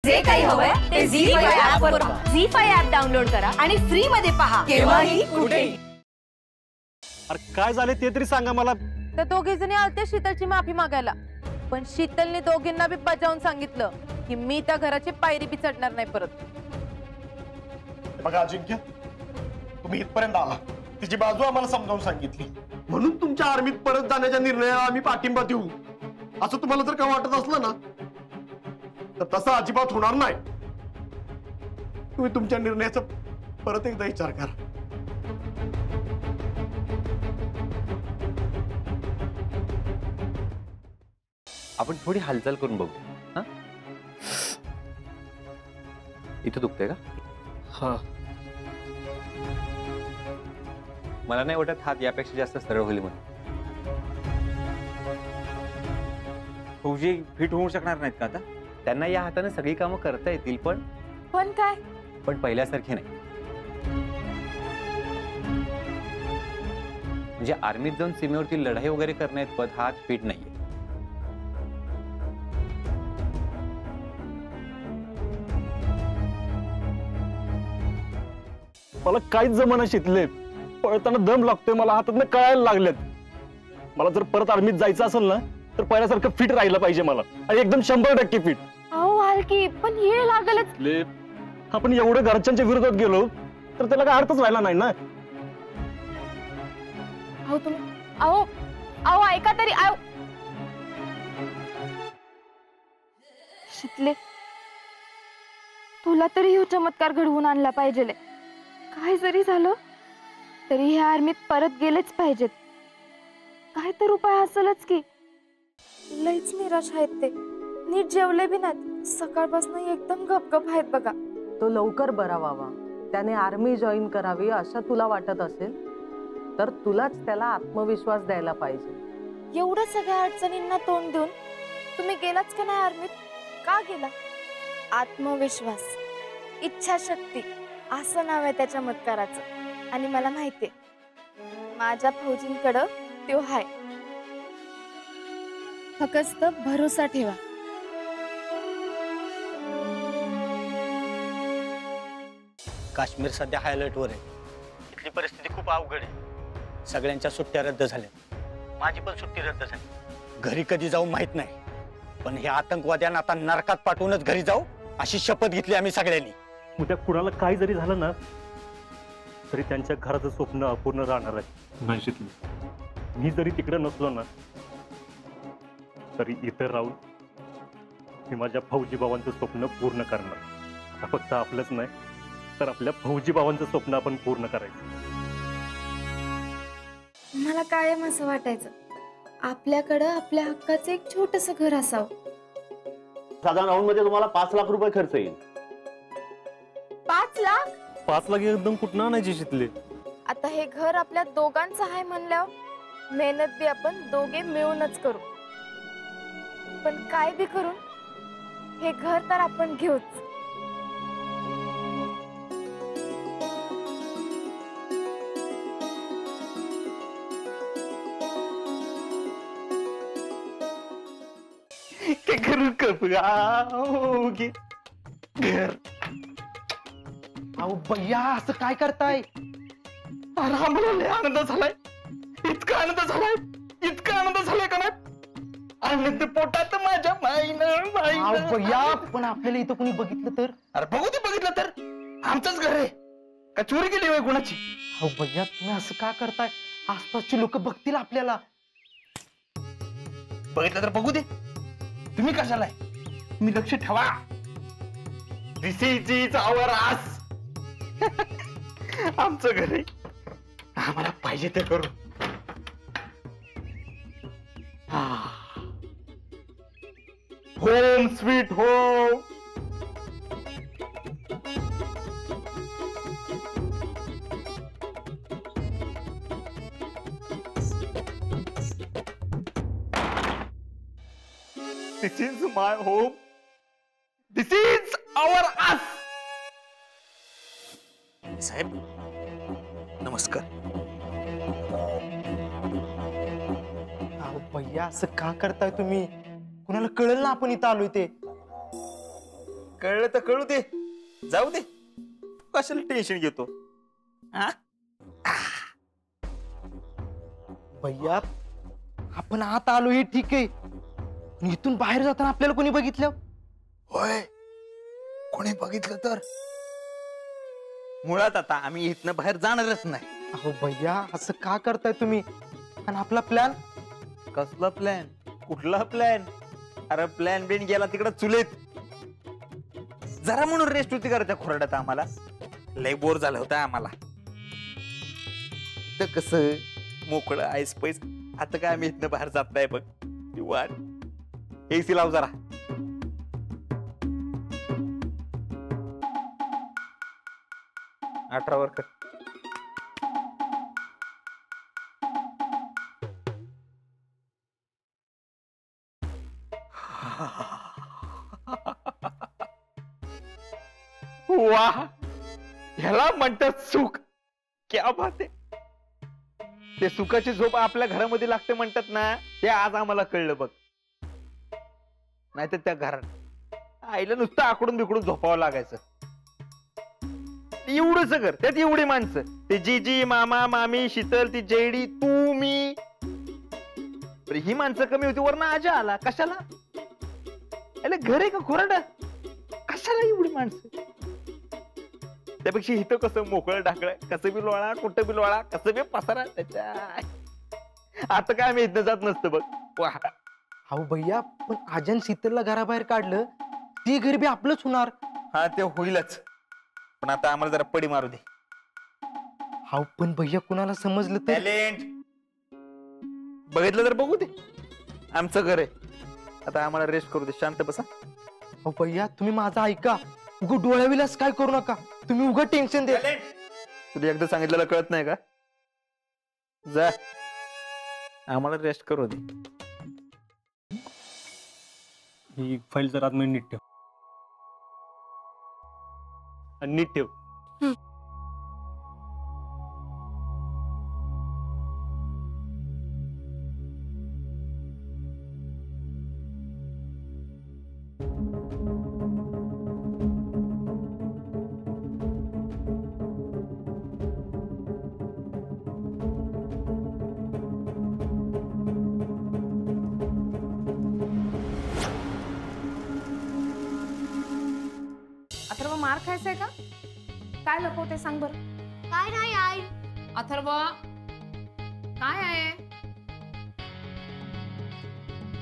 जे काही हवंय ते झी5 ऍप वर पहा. झी5 ऍप डाउनलोड करा आणि फ्री मध्ये पहा केव्हाही कुठेही. अरे काय झाले ते तरी सांगा मला. तर दोघे जणी आलते शीतलची माफी मागायला, पण शीतलने दोघींना बी बजावून सांगितलं की मी त्या घराची पायरी बी चढणार नाही परत. बघा अजिंक्य, तुम्ही इथपर्यंत आला, तिची बाजू आम्हाला समजावून सांगितली, म्हणून तुमच्या आर्मीत परत जाण्याच्या निर्णयाला आम्ही पाठिंबा देऊ असं तुम्हाला जर का वाटत असलं ना, तर तसं अजिबात होणार नाही. तुम्ही तुमच्या निर्णयाचा परत एकदा विचार करा. आपण थोडी हालचाल करून बघू. हा, इथं दुखतंय का? हा, मला नाही वाटत हात यापेक्षा जास्त सरळ होईल म्हणून. फौजी फिट होऊ शकणार नाहीत का आता? त्यांना या हाताने सगळी कामं करता येतील, पण काय? पण पहिल्यासारखे नाही. म्हणजे आर्मीत जाऊन सीमेवरती लढाई वगैरे करण्यात पद हात फिट नाहीये. मला काहीच जमाना शिकले, पळताना दम लागतोय, मला हातातनं कळायला लागलेत. मला जर परत आर्मीत जायचं असेल ना, तर पहिल्यासारखं फिट राहिलं पाहिजे मला, आणि एकदम 100% फिट. अहो हलकी, पण हे लागलच. आपण एवढं घरच्यांच्या विरोधात गेलो तर त्याला काय अर्थच राहिला नाही ना. अहो तुम्ही अहो अहो ऐका तरी. शितले, तुला तरी हा चमत्कार घडवून आणला पाहिजे. काय जरी झालं तरी ह्या आर्मीत परत गेलेच पाहिजेत. काय तर उपाय असेलच की. लईच निराश आहेत ते, नीट जेवले बी नाहीत, सकाळपासून एकदम गपगप आहेत बघा. तो लवकर बरा व्हावा, त्याने आर्मी जॉईन करावी असं तुला वाटत असेल तर तुलाच त्याला आत्मविश्वास द्यायला पाहिजे. एवढ्या सगळ्या अडचणींना तोंड देऊन तुम्ही गेलाच का नाही आर्मीत? का गेला? आत्मविश्वास, इच्छाशक्ती असं नाव आहे त्या चमत्काराचं. आणि मला माहितीये माझ्या फौजींकडं तो हाय. फक्त भरोसा ठेवा. काश्मीर सध्या हाय अलर्टवर आहे. इथली परिस्थिती खूप अवघड आहे. सगळ्यांच्या सुट्ट्या रद्द झाल्या, माझी पण सुट्टी रद्द झाली. घरी कधी जाऊ माहित नाही, पण हे आतंकवाद्यांना आता नरकात पाठवूनच घरी जाऊ अशी शपथ घेतली आम्ही सगळ्यांनी. उद्या कुणाला काही जरी झालं ना, तरी त्यांच्या घराचं स्वप्न अपूर्ण राहणार आहे. नाही शिकली, मी जरी तिकडे नसलो ना, तरी इतर राहून मी माझ्या फौजी भावांचं स्वप्न पूर्ण करणार. फक्त आपलंच नाही, तर आपल्या फौजी भावांचं स्वप्न आपण पूर्ण करायचं. मला कायम असं वाटायचं आपल्याकडं आपल्या हक्काचं एक छोटस घर असावं. साधारण राऊंड मध्ये तुम्हाला 5 लाख रुपये खर्च येईल. 5 लाख? 5 लाख एकदम कुठं आणायचे शिकले? आता हे घर आपल्या दोघांचं आहे म्हणल्यावर मेहनत बी आपण दोघे मिळूनच करू. पण काय बी करून हे घर तर आपण घेऊच. घर. अहो भैया, असं काय करताय? आम्हाला लय आनंद झालाय, इतका आनंद झालाय, इतका आनंद झालाय का नाही? आनंद पोटात माझ्या भैया. पण आपल्याला इथं कोणी बघितलं तर? अरे बघू ते, बघितलं तर आमचंच घर आहे का? चोरी केली होय कोणाची? अहो भैया, तुम्ही असं का करताय? आसपासची लोक बघतील आपल्याला. बघितलं तर बघू दे, तुम्ही कशाला आहे? तुम्ही लक्ष ठेवा. दिस इज आवर आस. आमचं घर आहे, आम्हाला पाहिजे ते करू. Home sweet home. This is my home. This is our house. साहेब नमस्कार. अहो भैया, असं का करताय तुम्ही? कुणाला कळलं ना आपण इथं आलोय ते? कळलं तर कळू दे, जाऊ दे, कशाला टेन्शन घेतो? हा? भैया आपण आत आलो हे ठीक आहे, पण इथून बाहेर जाताना आपल्याला कोणी बघितलं? होय, कोणी बघितलं तर? मुळात आता आम्ही इथनं बाहेर जाणारच नाही. अहो भैया असं का करताय तुम्ही? आणि आपला प्लॅन? कसला प्लॅन? कुठला प्लॅन? अरे प्लॅन बिन गेला तिकडं चुलीत. जरा म्हणून रेस्ट होती का रे त्या खोरड्यात आम्हाला? लय बोर झालं होतं आम्हाला. तर कसं मोकळं आईस पैस, आता काय आम्ही इथनं बाहेर जात नाही बघ. ती वाट एसी लाव जरा. अठरावर कर. वाह, ह्याला म्हणतात सुख. क्या बात आहे. ते सुखाची झोप आपल्या घरामध्ये लागते म्हणतात ना, ते आज आम्हाला कळलं बघ. नाहीतर त्या घरात आईला नुसतं आकडून बिकडून झोपावं लागायचं. एवढंच घर, त्यात एवढी माणसं, ते जीजी, मामा, मामी, शीतल, ती जयडी, तू, मी. ही माणसं कमी होती, वरनं आजा आला. कशाला? अरे घर आहे का खोराडा? कशाला एवढी माणसं? त्यापेक्षा इथं कसं मोकळं ढाकळ, कसं बी लोळा, कुठं बी लोळा, कसं बी पसारा. त्याच्या आता काय आम्ही इथं जात नसतं बघ. वाह. अहो भैया, पण आजन शीतलला घराबाहेर काढलं, ती घर बी आपलंच होणार. हा ते होईलच, पण आता आम्हाला जरा पडी मारू दे. हा पण भैया कुणाला समजलं तर? टॅलेंट बघितलं तर बघू दे, आमचं घर आहे. आता आम्हाला रेस्ट करू दे, शांत बसा. अहो भैया तुम्ही माझा ऐका, उगा डोळ्याविलास काय करू नका. तुम्ही उगा टेन्शन दे. तुला एकदा सांगितलेलं कळत नाही का? जा, आम्हाला रेस्ट करू दे. ही फाईल जर आतमध्ये नीट ठेव. आणि नीट ठेव. अथर्व मार खायचंय का? काय लपवते सांग बर. काय नाही आई. अथर्व काय आहे?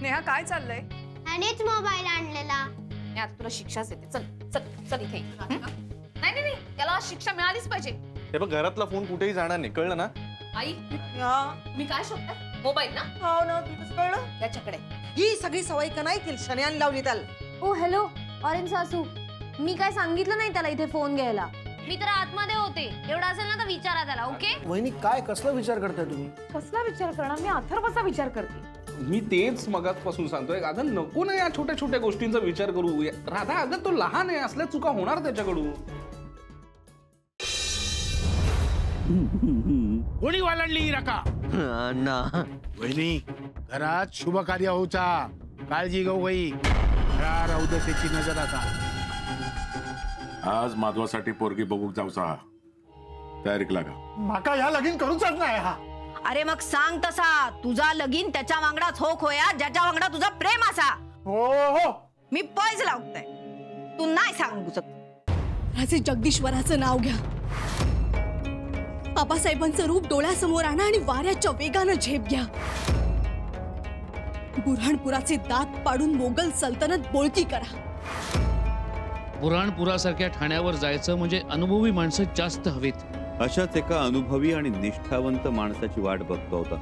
नेहा काय चाललंय? ह्यानेच मोबाईल आणलेला. नाही आता तुला शिक्षाच येते. चल चल चल इथे. नाही नाही नाही, त्याला शिक्षा मिळालीच पाहिजे. हे बघ, घरातला फोन कुठेही जाणार नाही, कळलं ना? आई मी काय शोधते? मोबाईल ना? हो ना, तुझं कळलं. त्याच्याकडे ही सगळी सवय का नाही केली, शन्यान लावली त्याला. ओ हॅलो ऑरेंज सासू, मी काय सांगितलं नाही त्याला इथे फोन घ्यायला. मी तर आतमध्ये होते. एवढा असेल ना तर विचारा त्याला. ओके वहिनी, काय कसला विचार करताय तुम्ही? कसला विचार करणार? मी अथर्वचा विचार करते. मी तेच मगाचपासून सांगतोय, अगं नको ना या छोट्या छोट्या गोष्टींचा विचार करू. राधा, अगं तो लहान आहे, असल्या चुका होणार त्याच्याकडून. कोणी वालाडली रका ना वहिनी, घरात शुभ कार्य होऊचा. काळजी घेऊ बाई. रौदसेची नजर आता. आज माधवासाठी पोरगी बघूक जाऊचा. तयारीक लागा. माका या लगीन करूच नाही हा. अरे मग सांग तसा. तुझा लगीन त्याच्या वांगडाच होक होया ज्याच्या वांगडा तुझा प्रेम असा. हो हो, मी पैज लावतोय, तू नाही सांगू शकत. राजे जगदीश्वराचं नाव घ्या. बाबासाहेबांचं रूप डोळ्यासमोर आणा आणि वाऱ्याच्या वेगानं झेप घ्या. बुऱ्हाणपुराचे दात पाडून मोगल सल्तनत बोळकी करा. बुऱ्हाणपुरासारख्या ठाण्यावर जायचं म्हणजे अनुभवी माणसं जास्त हवीत. अशाच एका अनुभवी आणि निष्ठावंत माणसाची वाट बघतो होता.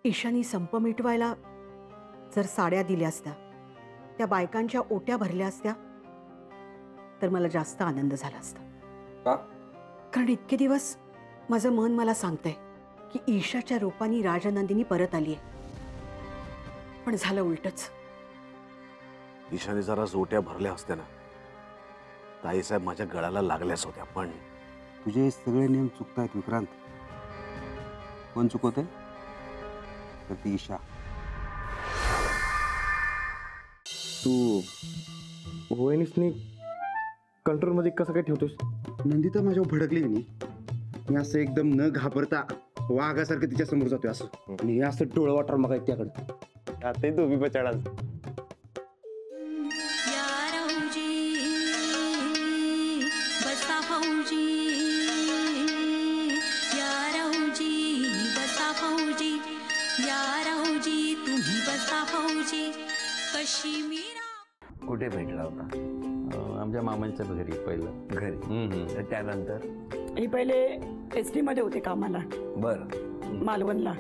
ईशानी संप मिटवायला जर साड्या दिल्या असत्या, त्या बायकांच्या ओट्या भरल्या असत्या, तर मला जास्त आनंद झाला असता. का? कारण इतके दिवस माझं मन मला सांगतंय की ईशाच्या रूपाने राजनंदिनी परत आलीये, पण झालं उलटच. ईशाने जरा जोट्या भरल्या असत्या ना, ताईसाहेब माझ्या गळाला लागल्याच होत्या. पण तुझे सगळे नियम चुकतायत विक्रांत. कोण चुकवते? तर ती ईशा. तू वहिनीसनी कंट्रोलमध्ये कसं काय ठेवतोस? नंदी तर माझ्यावर भडकली नाही. मी असं एकदम न घाबरता वाघासारखं तिच्या समोर जातोय असं, आणि हे असं डोळं वाटर मग त्याकडे. आता दोघी बचाडा. कुठे भेटला होता? आमच्या मामांच्या घरी पहिलं. घरी. त्यानंतर हे पहिले एसटी मध्ये होते कामाला. बरं. मालवणला.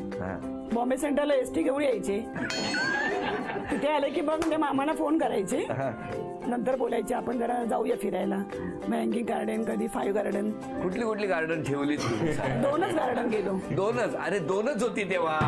बॉम्बे सेंटरला एसटी घेऊन यायचे. तिथे आले की मग त्या मामाला फोन करायचे. नंतर बोलायचे आपण जरा जाऊया फिरायला. मग हँगिंग गार्डन, कधी 5 गार्डन. कुठली गार्डन ठेवली? 2च गार्डन गेलो. 2च? अरे 2च होती तेव्हा.